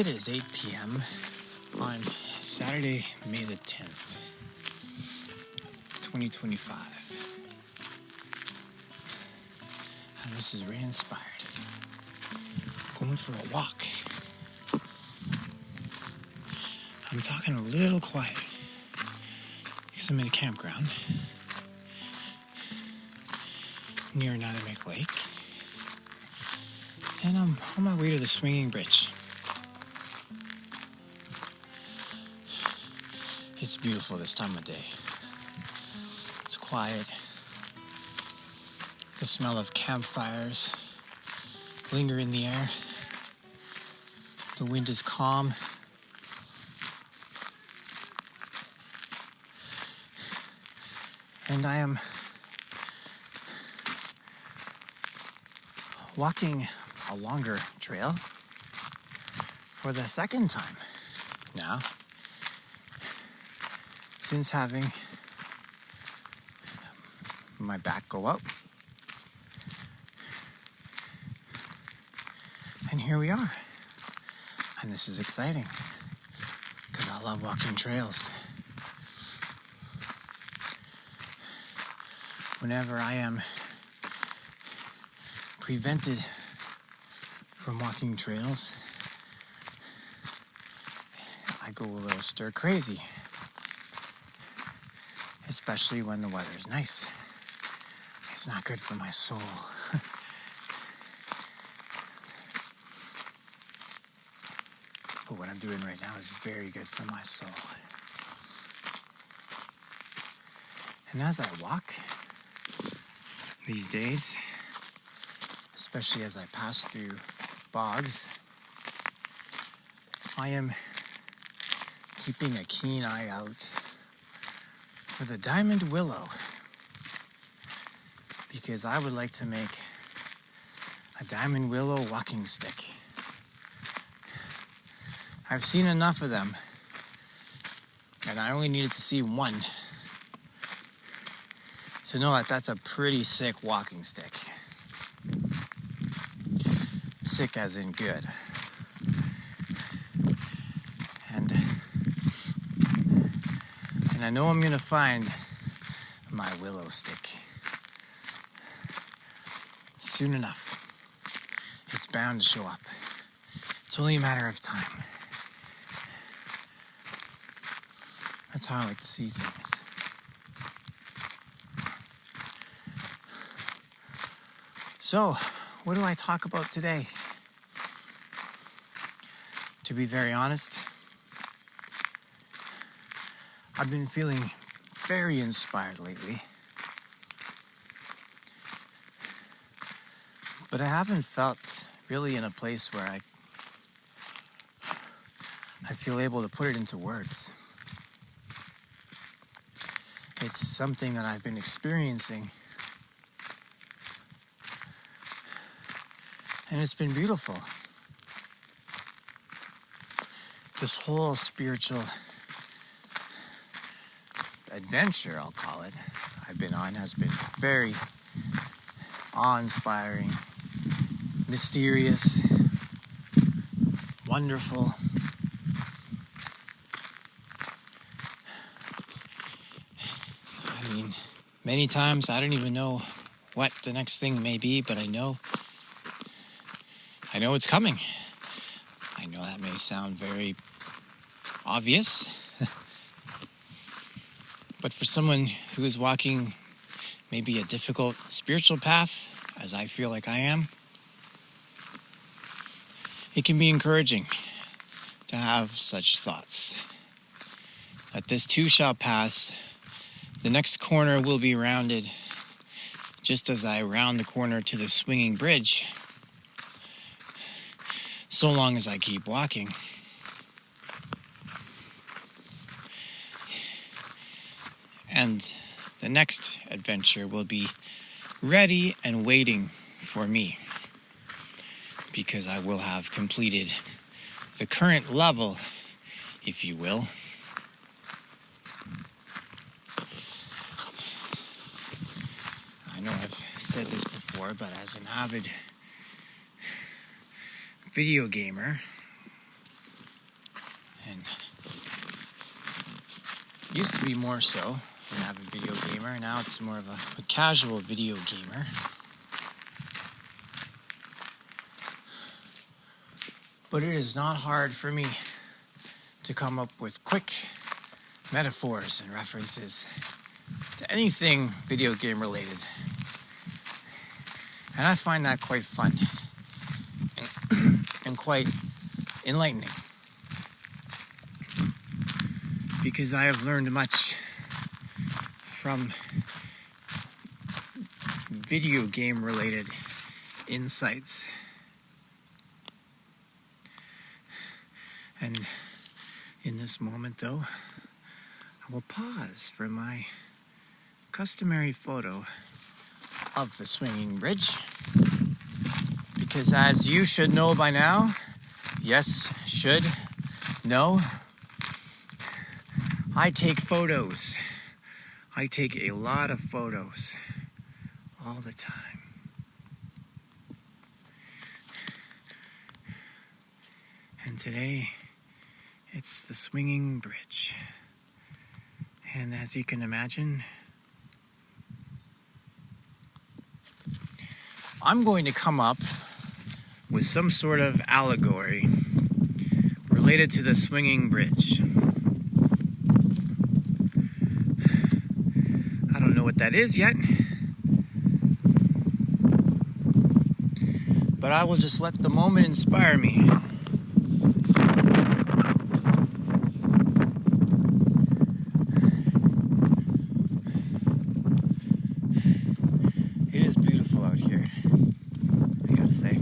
It is 8 p.m. on Saturday, May the 10th, 2025. And this is Ray Inspired. Going for a walk. I'm talking a little quiet because I'm in a campground near Nutimik Lake. And I'm on my way to the swinging bridge. It's beautiful this time of day. It's quiet. The smell of campfires linger in the air. The wind is calm. And I am walking a longer trail for the second time now, since having my back go up. And here we are. And this is exciting because I love walking trails. Whenever I am prevented from walking trails, I go a little stir crazy. Especially when the weather's nice. It's not good for my soul. But what I'm doing right now is very good for my soul. And as I walk these days, especially as I pass through bogs, I am keeping a keen eye out for the diamond willow, because I would like to make a diamond willow walking stick. I've seen enough of them, and I only needed to see one to know that that's a pretty sick walking stick. Sick as in good. And I know I'm going to find my willow stick soon enough. It's bound to show up. It's only a matter of time. That's how I like to see things. So, what do I talk about today? To be very honest, I've been feeling very inspired lately, but I haven't felt really in a place where I feel able to put it into words. It's something that I've been experiencing, and it's been beautiful. This whole spiritual adventure, I'll call it, I've been on has been very awe-inspiring, mysterious, wonderful. I mean, many times I don't even know what the next thing may be, but I know it's coming. I know that may sound very obvious, but for someone who is walking maybe a difficult spiritual path, as I feel like I am, it can be encouraging to have such thoughts. That this too shall pass. The next corner will be rounded, just as I round the corner to the swinging bridge, so long as I keep walking. And the next adventure will be ready and waiting for me, because I will have completed the current level, if you will. I know I've said this before, but as an avid video gamer, And it used to be more so an avid video gamer. Now it's more of a casual video gamer. But it is not hard for me to come up with quick metaphors and references to anything video game related. And I find that quite fun and quite enlightening, because I have learned much from video game related insights. And in this moment, though, I will pause for my customary photo of the swinging bridge, because as you should know by now, yes, should know, I take photos. I take a lot of photos all the time. And today, it's the swinging bridge. And as you can imagine, I'm going to come up with some sort of allegory related to the swinging bridge. I don't know what that is yet, but I will just let the moment inspire me. It is beautiful out here, I gotta say.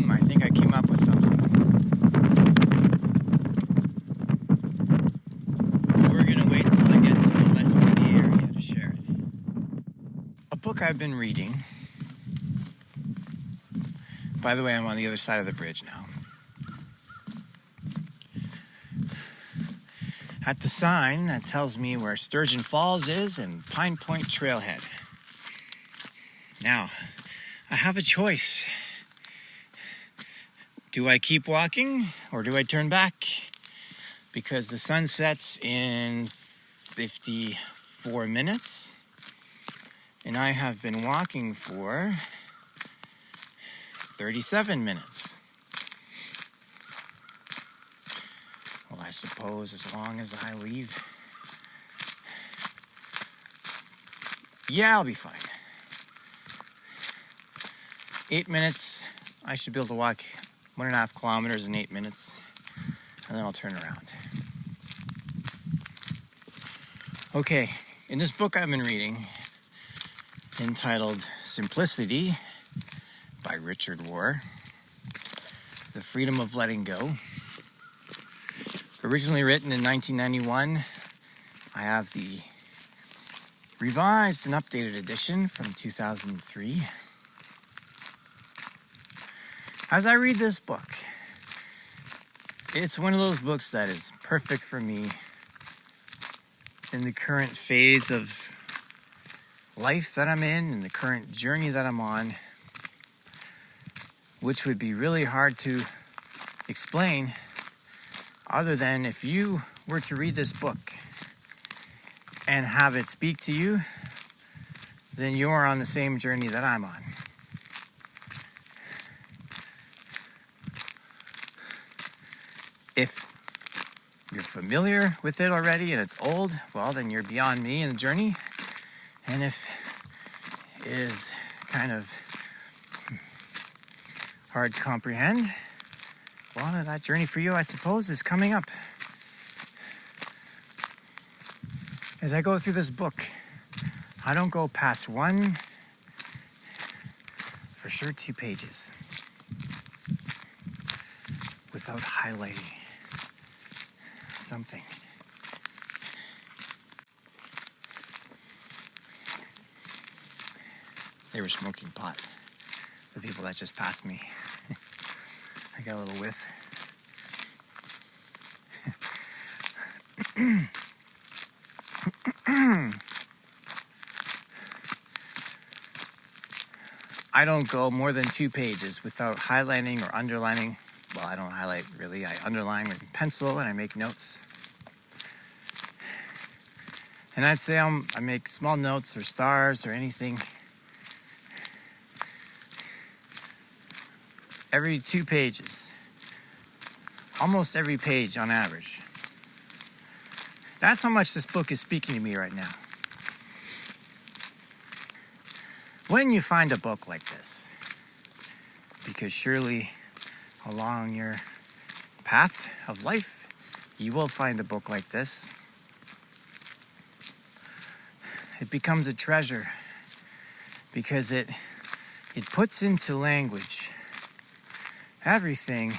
I think I came up with something. We're gonna wait until I get to a less windy area to share it. A book I've been reading. By the way, I'm on the other side of the bridge now. At the sign that tells me where Sturgeon Falls is and Pine Point Trailhead. Now, I have a choice. Do I keep walking or do I turn back? Because the sun sets in 54 minutes and I have been walking for 37 minutes. Well, I suppose as long as I leave, yeah, I'll be fine. 8 minutes, I should be able to walk 1.5 kilometers in 8 minutes, and then I'll turn around. Okay, in this book I've been reading, entitled Simplicity by Richard Rohr, The Freedom of Letting Go. Originally written in 1991, I have the revised and updated edition from 2003. As I read this book, it's one of those books that is perfect for me in the current phase of life that I'm in and the current journey that I'm on, which would be really hard to explain other than if you were to read this book and have it speak to you, then you're on the same journey that I'm on. If you're familiar with it already and it's old, well, then you're beyond me in the journey. And if it is kind of hard to comprehend, well, then that journey for you, I suppose, is coming up. As I go through this book, I don't go past one, for sure 2 pages, without highlighting something. They were smoking pot, the people that just passed me. I got a little whiff. I don't go more than 2 pages without highlighting or underlining. Well, I don't highlight really. I underline with pencil and I make notes. And I'd say I make small notes or stars or anything. Every 2 pages. Almost every page on average. That's how much this book is speaking to me right now. When you find a book like this, because surely along your path of life, you will find a book like this. It becomes a treasure because it puts into language everything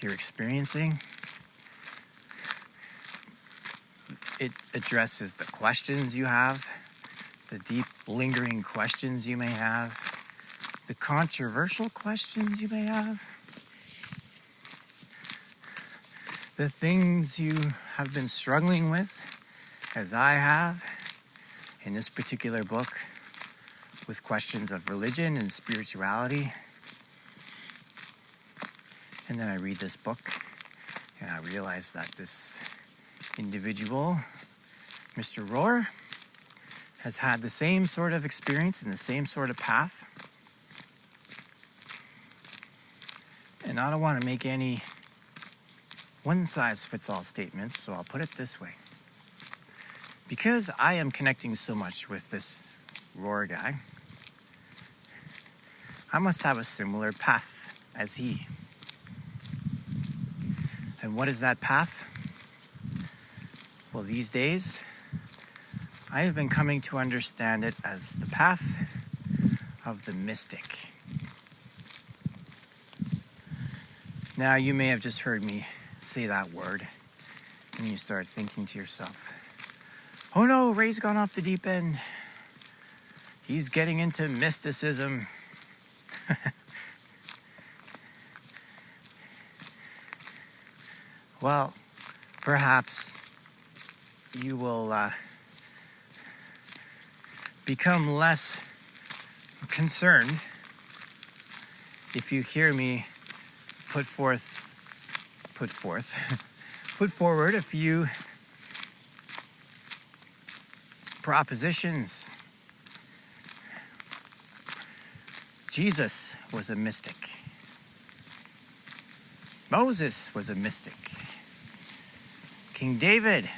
you're experiencing. It addresses the questions you have, the deep, lingering questions you may have, the controversial questions you may have, the things you have been struggling with, as I have in this particular book, with questions of religion and spirituality. And then I read this book and I realize that this individual, Mr. Rohr, has had the same sort of experience and the same sort of path. And I don't want to make any one-size-fits-all statements, so I'll put it this way. Because I am connecting so much with this Rohr guy, I must have a similar path as he. And what is that path? Well, these days, I have been coming to understand it as the path of the mystic. Now, you may have just heard me say that word, and you start thinking to yourself, oh no, Ray's gone off the deep end. He's getting into mysticism. Well, perhaps you will become less concerned if you hear me put forward a few propositions. Jesus was a mystic. Moses was a mystic. King David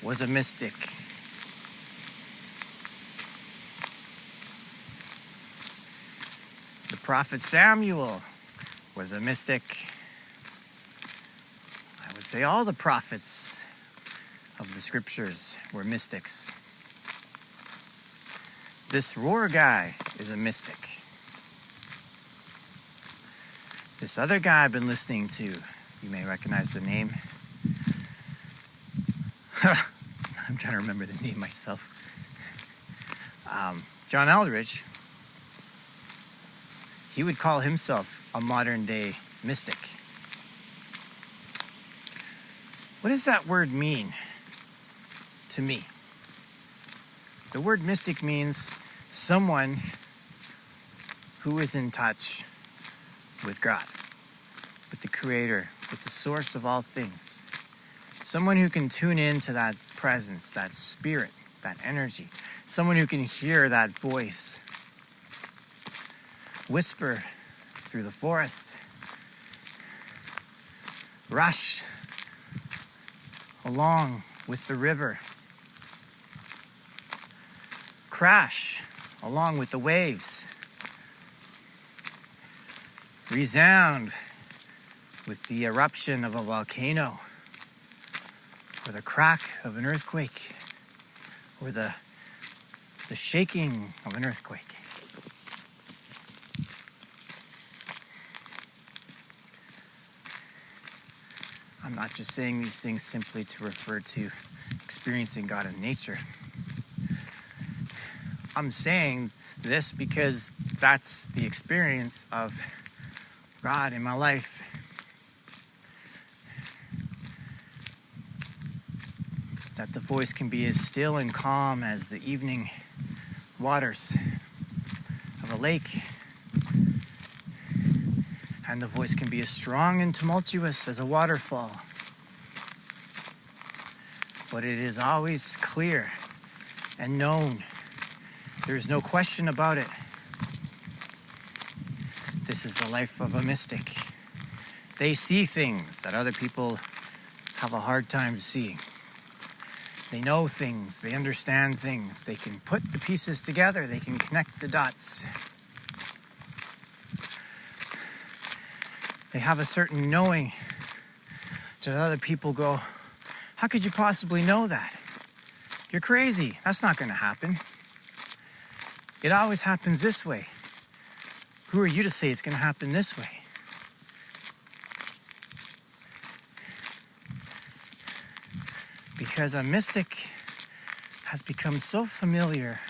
was a mystic. The prophet Samuel was a mystic. I would say all the prophets of the scriptures were mystics. This Rohr guy is a mystic. This other guy I've been listening to, you may recognize the name. I'm trying to remember the name myself. John Eldridge, he would call himself a modern day mystic. What does that word mean to me? The word mystic means someone who is in touch with God, with the Creator, with the source of all things. Someone who can tune into that presence, that spirit, that energy. Someone who can hear that voice whisper through the forest, rush along with the river, crash along with the waves, resound with the eruption of a volcano, or the crack of an earthquake, or the shaking of an earthquake. I'm not just saying these things simply to refer to experiencing God in nature. I'm saying this because that's the experience of God in my life. That the voice can be as still and calm as the evening waters of a lake, And the voice can be as strong and tumultuous as a waterfall. But it is always clear and known. There is no question about it. This is the life of a mystic. They see things that other people have a hard time seeing. They know things, they understand things, they can put the pieces together, they can connect the dots. They have a certain knowing that other people go, how could you possibly know that? You're crazy, that's not going to happen. It always happens this way. Who are you to say it's going to happen this way? Because a mystic has become so familiar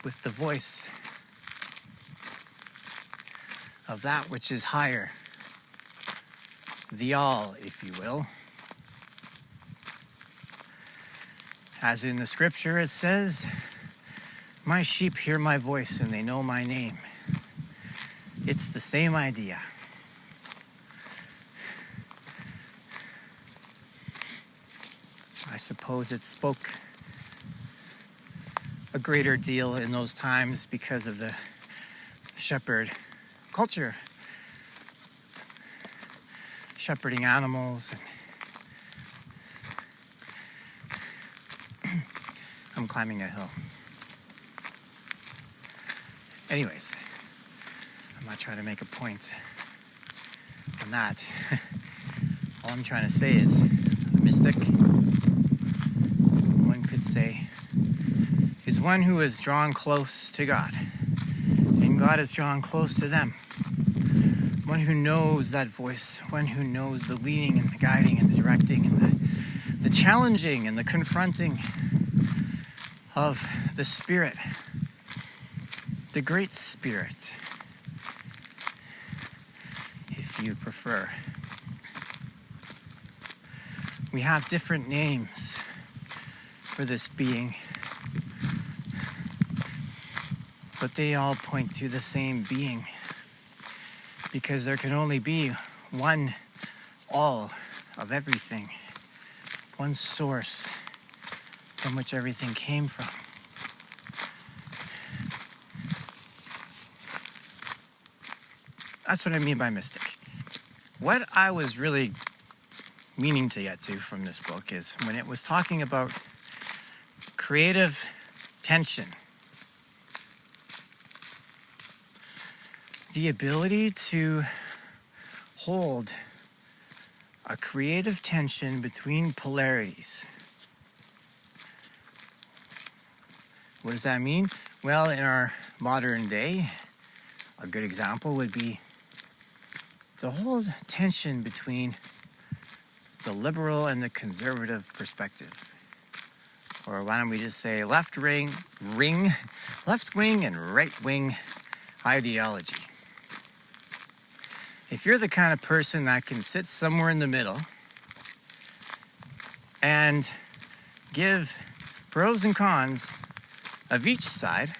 with the voice of that which is higher, the all, if you will. As in the scripture it says, my sheep hear my voice and they know my name. It's the same idea. I suppose it spoke a greater deal in those times because of the shepherd culture. Shepherding animals. I'm climbing a hill. Anyways, I'm not trying to make a point on that. All I'm trying to say is a mystic, one could say, is one who is drawn close to God, and God is drawn close to them. One who knows that voice, one who knows the leading and the guiding and the directing and the challenging and the confronting of the Spirit, the Great Spirit, if you prefer. We have different names for this being, but they all point to the same being, because there can only be one all of everything, one source from which everything came from. That's what I mean by mystic. What I was really meaning to get to from this book is when it was talking about creative tension. The ability to hold a creative tension between polarities. What does that mean? Well, in our modern day, a good example would be to hold tension between the liberal and the conservative perspective. Or why don't we just say left wing and right wing ideology. If you're the kind of person that can sit somewhere in the middle and give pros and cons of each side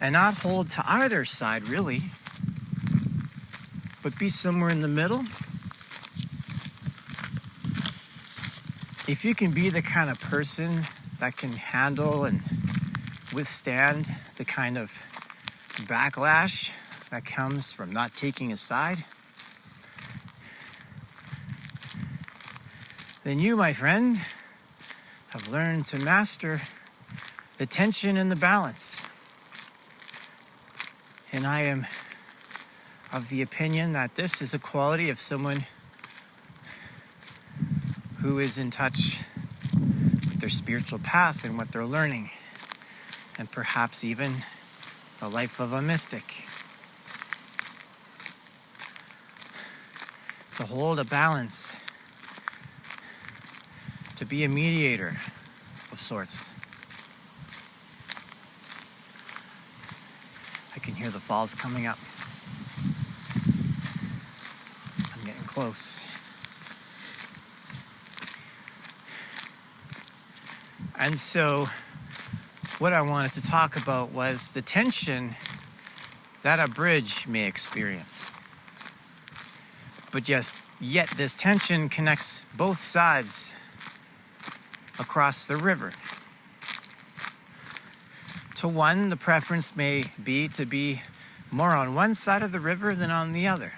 and not hold to either side really, but be somewhere in the middle, if you can be the kind of person that can handle and withstand the kind of backlash that comes from not taking a side, then you, my friend, have learned to master the tension and the balance. And I am of the opinion that this is a quality of someone who is in touch with their spiritual path and what they're learning, and perhaps even the life of a mystic. To hold a balance, to be a mediator of sorts. I can hear the falls coming up. I'm getting close. And so, what I wanted to talk about was the tension that a bridge may experience. But yet this tension connects both sides across the river. To one, the preference may be to be more on one side of the river than on the other.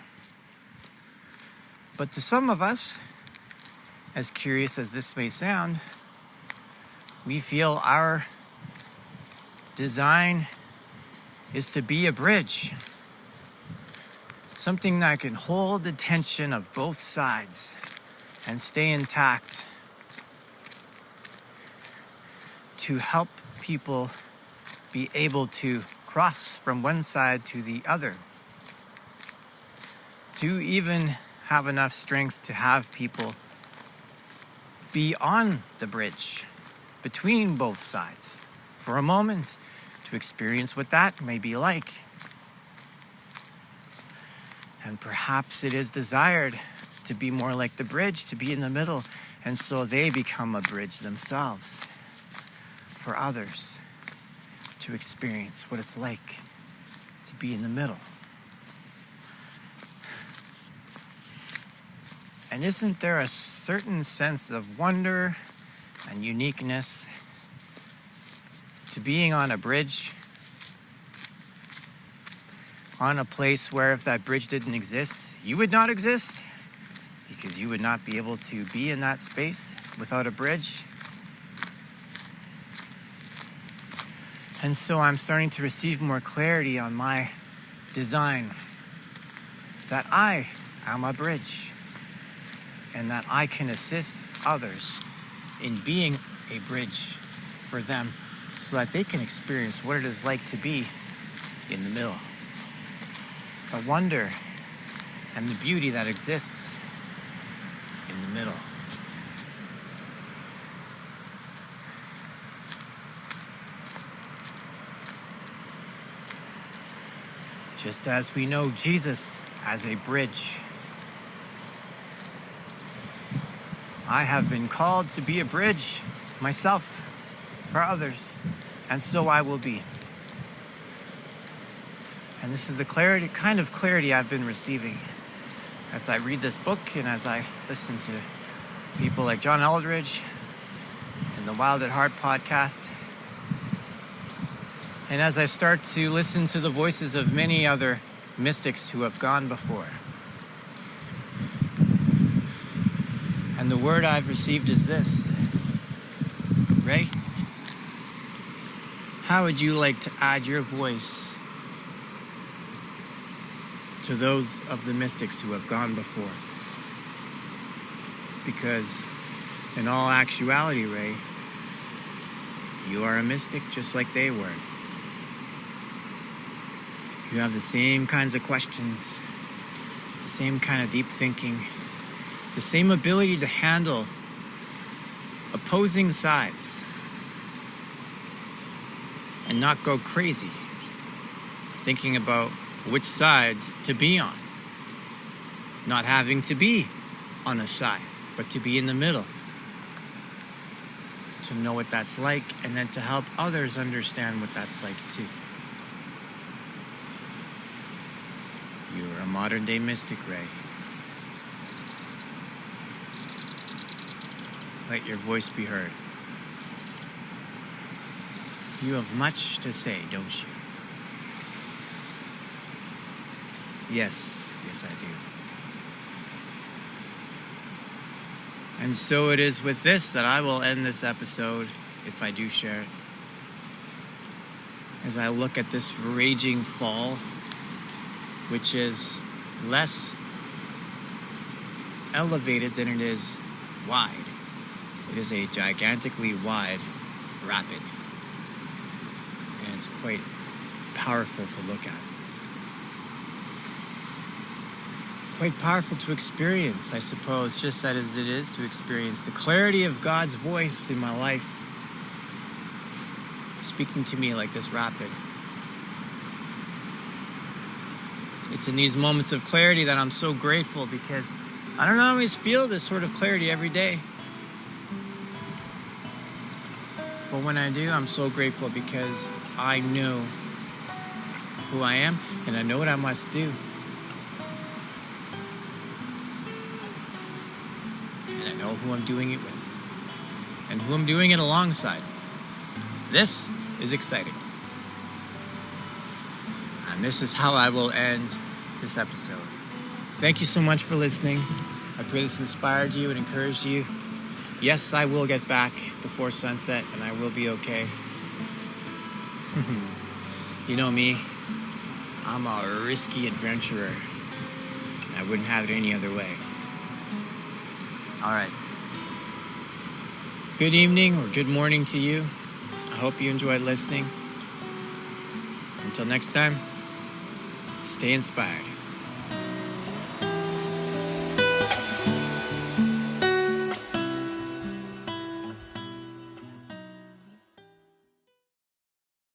But to some of us, as curious as this may sound, we feel our design is to be a bridge. Something that can hold the tension of both sides and stay intact to help people be able to cross from one side to the other. To even have enough strength to have people be on the bridge between both sides for a moment to experience what that may be like. And perhaps it is desired to be more like the bridge, to be in the middle, and so they become a bridge themselves for others to experience what it's like to be in the middle. And isn't there a certain sense of wonder and uniqueness to being on a bridge, on a place where if that bridge didn't exist, you would not exist, because you would not be able to be in that space without a bridge? And so I'm starting to receive more clarity on my design, that I am a bridge, and that I can assist others in being a bridge for them so that they can experience what it is like to be in the middle. The wonder and the beauty that exists in the middle. Just as we know Jesus as a bridge, I have been called to be a bridge myself for others, and so I will be. And this is the kind of clarity I've been receiving as I read this book and as I listen to people like John Eldridge and the Wild at Heart podcast. And as I start to listen to the voices of many other mystics who have gone before. And the word I've received is this: Ray, how would you like to add your voice to those of the mystics who have gone before? Because in all actuality, Ray, you are a mystic just like they were. You have the same kinds of questions, the same kind of deep thinking, the same ability to handle opposing sides and not go crazy thinking about which side to be on. Not having to be on a side, but to be in the middle. To know what that's like, and then to help others understand what that's like too. You're a modern day mystic, Ray. Let your voice be heard. You have much to say, don't you? Yes, I do. And so it is with this that I will end this episode, if I do share it. As I look at this raging fall, which is less elevated than it is wide. It is a gigantically wide rapid. And it's quite powerful to look at. Quite powerful to experience, I suppose, just as it is to experience the clarity of God's voice in my life, speaking to me like this rapid. It's in these moments of clarity that I'm so grateful, because I don't always feel this sort of clarity every day. But when I do, I'm so grateful because I know who I am and I know what I must do. know who I'm doing it with and who I'm doing it alongside. This is exciting. And this is how I will end this episode. Thank you so much for listening. I pray this inspired you and encouraged you. Yes, I will get back before sunset and I will be okay. You know me, I'm a risky adventurer. I wouldn't have it any other way. All right. Good evening or good morning to you. I hope you enjoyed listening. Until next time, stay inspired.